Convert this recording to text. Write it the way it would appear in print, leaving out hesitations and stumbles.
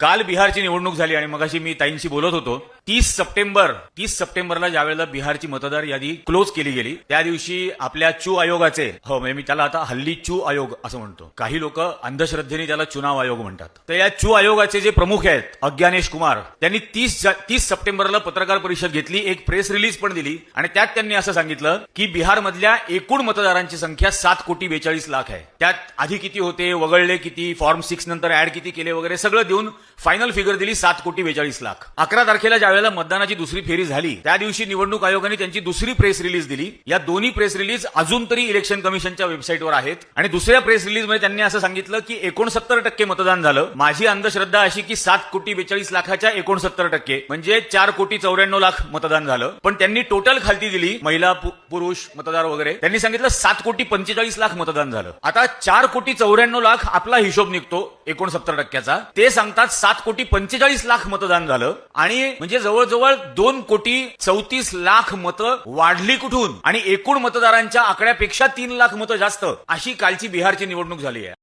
काल बिहारची निवडणूक झाली आणि मगाशी मी ताईंशी बोलत होतो. 30 सप्टेंबरला ज्यावेळेला बिहारची मतदार यादी क्लोज केली गेली त्या दिवशी आपल्या चू आयोगाचे म्हणजे मी त्याला आता हल्ली चू आयोग असं म्हणतो, काही लोक अंधश्रद्धेने त्याला चुनाव आयोग म्हणतात, तर या चू आयोगाचे जे प्रमुख आहेत अज्ञानेश कुमार त्यांनी 30 सप्टेंबरला पत्रकार परिषद घेतली, एक प्रेस रिलीज पण दिली आणि त्यात त्यांनी असं सांगितलं की बिहारमधल्या एकूण मतदारांची संख्या 7,42,00,000 आहे. त्यात आधी किती होते, वगळले किती, फॉर्म 6 नंतर ऍड किती केले वगैरे सगळं देऊन फायनल फिगर दिली 7,42,00,000. 11 तारखेला ज्यावेळेला मतदानाची दुसरी फेरी झाली त्या दिवशी निवडणूक आयोगाने त्यांची दुसरी प्रेस रिलीज दिली. या दोन्ही प्रेस रिलीज अजून तरी इलेक्शन कमिशनच्या वेबसाईटवर आहेत आणि दुसऱ्या प्रेस रिलीज मध्ये त्यांनी असं सांगितलं की 69% मतदान झालं. माझी अंधश्रद्धा अशी की 7,42,00,000च्या 69% म्हणजे 4,94,00,000 मतदान झालं. पण त्यांनी टोटल खालती दिली महिला पुरुष मतदार वगैरे, त्यांनी सांगितलं 7,45,00,000 मतदान झालं. आता 4,94,00,000 आपला हिशोब निघतो 69%चा, ते सांगतात 7,45,00,000 मतदान झालं आणि म्हणजे जवळजवळ 2,34,00,000 मतं वाढली कुठून आणि एकूण मतदारांच्या आकड्यापेक्षा 3 लाख मतं जास्त अशी कालची बिहारची निवडणूक झाली आहे.